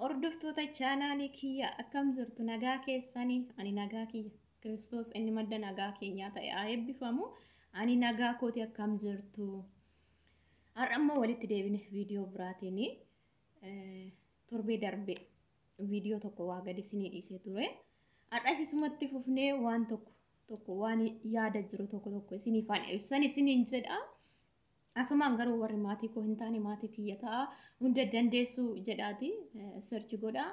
Hordoftoota chaanaalii kiyya akkam jirtu nagaa keessanii ani nagaa kiyya Kiristoos inni madda nagaa keenyaa ta'e haa eebbifamu ani nagaa kooti akkam jirtu har'a immoo walitti deebine viidiyoo biraatiin torbee darbe viidiyoo tokko waa gadi isinii dhiisee ture har'as isumatti fufnee waan tokko waan yaada jiru tokko isiniifaan ibsan isiniin jedha. Asumaan garuu warri maatii koo hin taane maatii kiyya ta'a hunda dandeessu jedhaati search godha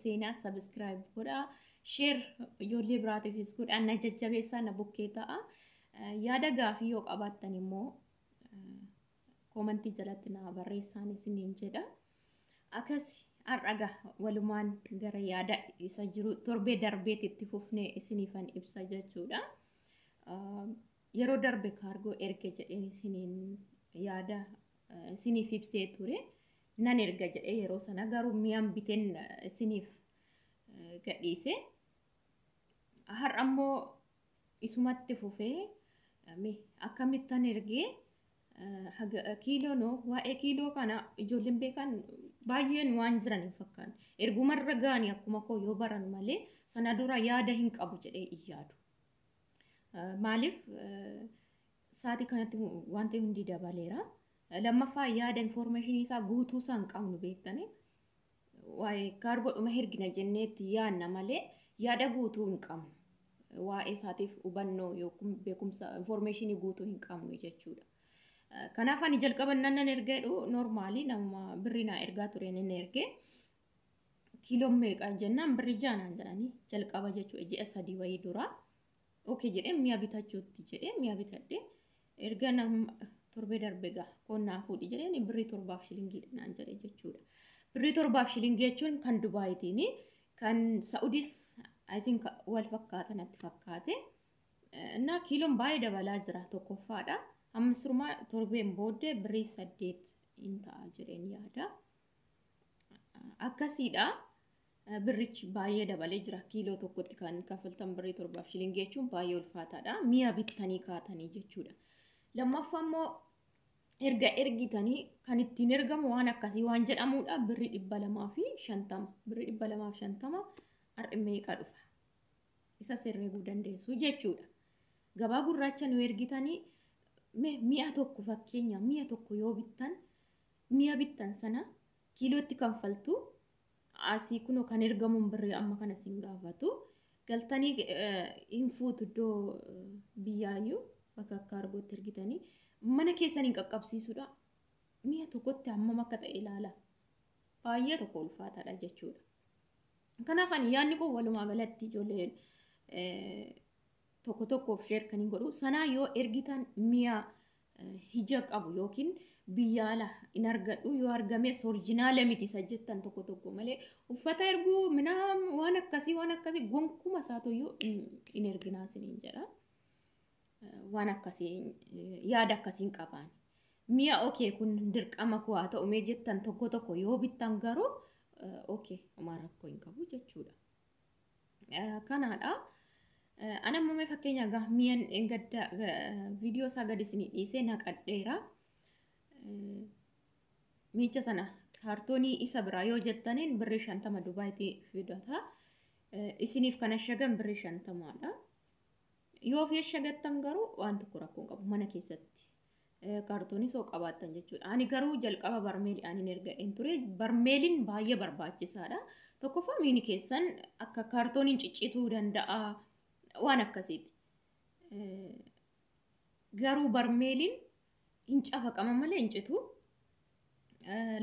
seenaa subscribe godha share ijoollee biraatiifis godha na jajjabeessaa na bukkee ta'a yaada gaafii yoo qabaattan immoo koomentii jalatti na barreessaa isiniin jedha akkas har'a walumaan gara yaada isa jiru torbee darbeetti itti fufnee isiniifan ibsa jechuudha. Yeroo darbe kaargoo erge jedheen isiniin yaada isiniif ibsee ture nan erga jedhee yeroo sana garuu mi'aan biteen isiniif gadhiise har'a immoo isumatti fufee akkamittan ergee kiiloo noo waa'ee kiiloo kana ijoolleen beekan baay'een waan jiran hin fakkaan ergumarra gaanii akkuma koo yoo baran malee sana dura yaada hin qabu jedhee iyyaadu maaliif saati kanatti wanti hundi dabaleera lammaffaa yaada information isaa guutuu san qabnu beektanii waa'ee kaargoodhuma hergina jenneetti yaanna malee yaada guutuu hin qabnu waa'ee saatiif hubannoo yookiin beekumsa information guutuu hin qabnu jechuudha. Kanaaf ani jalqaban nan ergeedhu normaali nama birrina ergaa ture nan ergee kiiloo meeqa jennaan birri jaanaan jedhanii jalqaba jechuudha ji'a sadii wayii dura okay jedhee mi'a bitachuutti jedhee mi'a bitadhee erga nama torbee darbe qonnaa fuudhi jedheen birrii 7 shilingii naan jedhe jechuudha. Birrii 7 shilingii jechuun kan Dubaayitiin kan Saudis I think wal fakkaata natti fakkaate na kiiloon baay'ee dabalaa jira tokkoffaadha. Ammasuma torbeen booddee birrii 8 in ta'a jedheen yaada. Akkasiidha. Birrichi baay'ee dabalee jira kiiloo tokkotti kan kaffaltan birrii 7 shilingii jechuun baay'ee ulfaataadha. Mi'a bittanii kaatanii jechuudha. Lammaffaa immoo erga ergitanii kan ittiin ergamu waan akkasii waan jedhamudha birrii 250 birrii 250 har'a meeqa dhufa isa herreguu dandeessu jechuudha. Gabaa gurraacha nu ergitanii mi'a tokko fakkeenya mi'a tokko yoo mi'a bittan sana kiilootti kanfaltu asii kunoo kan ergamuun birrii amma kana sin gaafatu galtanii hin fuutu iddoo biyyaayyuu bakka kaargootti ergitanii mana keessaniin qaqqabsiisuudha mi'a tokkotti hammam akka ta'e ilaala baay'ee tokko ulfaataadha jechuudha. Kanaaf ani yaadni kun walumaa galatti ijoolleen tokkoof share kan hin godhu sanaa yoo ergitan mi'a hija qabu yookiin biyya ala in argadhu yoo argames originaala miti isa jettan tokko malee uffata erguu minaa waan akkasii gonkuma isaatoyyuu in erginaa isiniin jedha. Waan akkasii yaada akkasiin qabaan mi'a okay kun dirqama koo haa ta'u mee jettan tokko yoo bittan garuu okay homaa rakkoo hin qabu jechuudha. Kanaadha. Ana amma fakkeenya mi'aan gadda viidiyoo isaa gadi isinii dhiisee naqadheera. Miicha sana kaartoonii isa biraa yoo jettaniin birrii 50 Dubaayitii fidata. Isiniif kan ashagan birrii 50dha. Yoo fi ashagattan garuu waan tokko rakkoo hin qabu mana keessatti. Kaartoonii soo qabaattan jechuudha. Ani garuu jalqaba barmeelii ani ergadheen ture. Barmeeliin baay'ee barbaachisaadha. Tokkoffaa miini keessan akka kaartooniin ciccituu danda'a waan akkasiiti. Garuu barmeeliin hin cafaqama malee hin citu.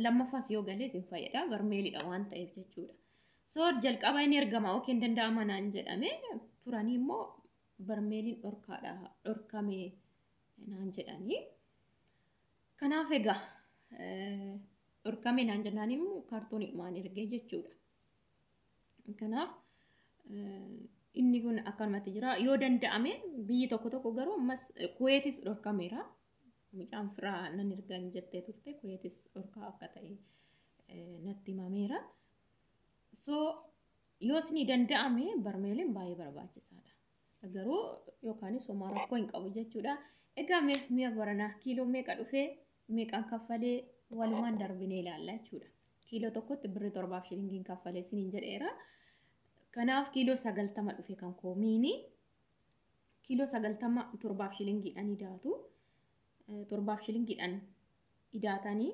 Lammaffaas yoo galees hin fayyada barmeeliidha waan ta'eef jechuudha. So jalqaba inni ergama okay hin danda'ama naan jedhame turanii immoo barmeeliin dhorkame naan jedhanii. Kanaaf egaa dhorkame naan jennaan immoo kaartoonii maan ergee jechuudha. Kanaaf inni kun akkanumatti jira yoo danda'ame biyyi tokko garuu ammas Kuweetis dhorkameera. Mucaan firaa nan ergan jettee turte Kuweetis dhorkaa akka ta'e natti himameera. So yoo isinii danda'ame barmeeliin baay'ee barbaachisaadha. Garuu yookaanis homaa rakkoo hin qabu jechuudha. Egaa mi'a baranaa kiiloo meeqa dhufee meeqaan kaffalee walumaan darbinee ilaalla jechuudha. kiiloo tokkotti birrii 7 kaffalee isiniin jedheera. Kanaaf kiiloo 90 dhufe kan koo miini kiiloo 90 7 idaatu 7 idaatanii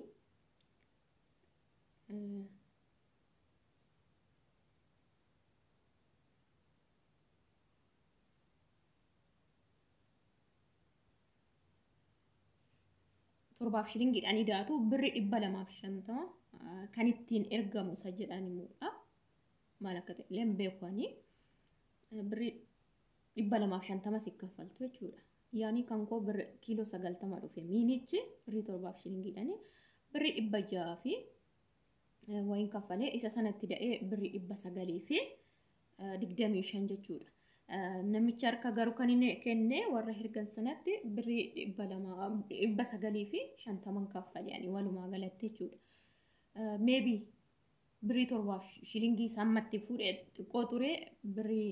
torbaaf shilingiidhaan idaatu birri 250 kan ittiin ergamu isa jedhanimudha. Maal akka ta'e illee beekanii birri 250 si kaffaltu jechuudha. Yaani kan koo birri kiiloo 90 dhufe miinichi birri 7 shilingiidhaan birri 600 fi wayin kaffalee isa sanatti da'ee birri 900 fi 25 jechuudha. Namichi harka garuu kan inni kenne warra hirgan sanatti birri 900 fi 50 kaffalee ani walumaa galatti jechuudha. Maybe birri 7 shilingii sammatti fuudhee xiqqoo ture birri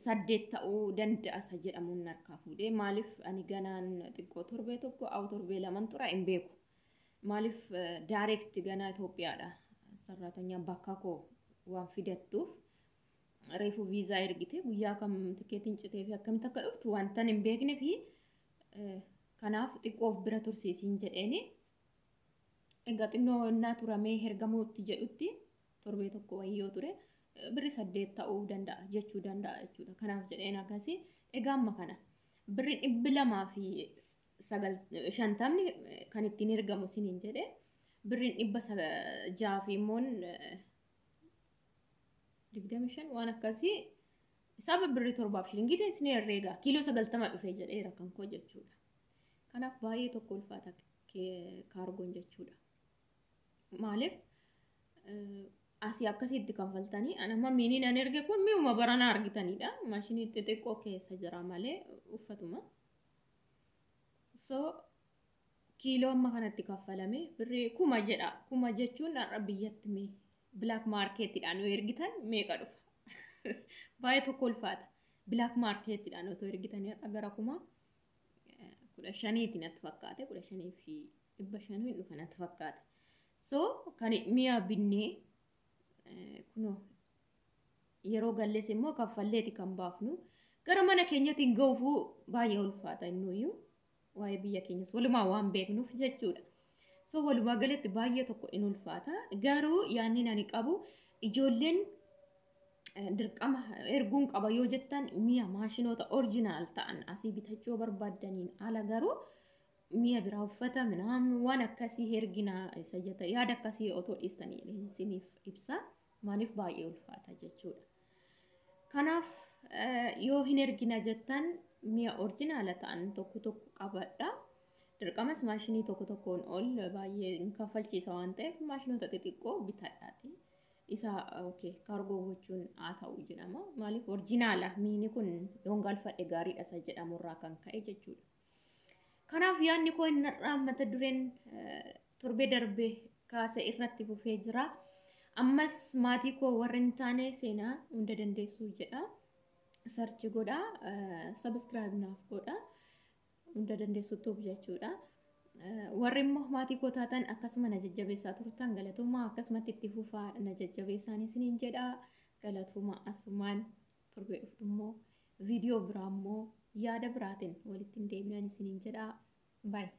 8 ta'uu danda'a isa jedhamuun harkaa fuudhee maaliif ani ganaan xiqqoo torbee tokko au torbee laman tura hin beeku. Maaliif direct ganaa Itoophiyaadha sarratanyaan bakka koo waan fidattuuf reefu viizaa ergite guyyaa kam tikeetiin citee fi akkamitti akka dhuftu wanta hin beekne fi kanaaf xiqqoof bira tursiisiin jedheeni egaa xinnoo innaa turamee hergamuutti jedhutti torbee tokko wayyoo ture birri 8 ta'uu danda'a jechuu danda'a jechuudha. Kanaaf jedheen akkasii egaa amma kana birri 250 kan ittiin ergamu siniin jedhe birri 600 fi immoo 25 waan akkasii isaaba birri 7 shilingii isin herreega kiiloo 90 dhufee jedheera kan koo jechuudha. Kanaaf baay'ee tokko ulfaata kaargoon jechuudha. Maaliif asii akkasitti kanfaltanii anama miiniin an erge kun mi'uma barana argitanidha. Maashinii xixiqqoo keessa jira malee uffatuma. So kiiloo amma kanatti kaffalame birri 1000 jedha. 1000 jechuun har'a biyyatti mee black marketidhaan yoo ergitan meeqa dhufa? Baay'ee tokko ulfaata. Black marketidhaan yoo ergitanii har'a gara 15,000 natti fakkaate 15,500 dhufa natti fakkaate. So kan mi'a binnee kuno yeroo gallees immoo kaffalleeti kan baafnu gara mana keenyatiin ga'uufuu baay'ee ulfaata innuyyuu waa'ee biyya keenyas walumaa waan beeknuuf jechuudha. So walumaa galatti baay'ee tokko in ulfaata garuu yaanni ani qabu ijoolleen dirqama erguun qaba yoo jettan mi'a maashinoota original ta'an asii bitachuu barbaadaniin ala garuu mi'a biraa uffata minaan waan akkasii hergina isa jeta yaada akkasii otoo dhiistanii isiniif ibsa maaliif baay'ee ulfaata jechuudha. Kanaaf yoo hin ergina jettan mi'a original ta'an tokko tokko qabadha. Dirqamas maashinii tokko tokkoon ol baay'ee kaffalchiisa waan ta'eef maashinoota xixiqqoo bitadhaati. Isa okay kaargoo gochuun haa ta'u jedhama. Maaliif originala miini kun dongalfadhe gaariidha isa jedhamurraa kan ka'e jechuudha. Kanaaf yaadni koo inni mata dureen torbee darbee kaasee irratti fufee jira. Ammas maatii koo warra hin taane seenaa hunda dandeessuu jedha. Search godha, subscribe naaf godha. Hunda dandeessuutuuf jechuudha. Warri immoo maatii koo taatan akkasuma na jajjabeessaa turtan galatoomaa akkasumatti itti fufaa na jajjabeessaan isiniin jedha. Galatoomaa asumaan torbee dhuftu immoo viidiyoo biraa immoo yaada biraatiin walitti deebi'an isiniin jedha. Bye.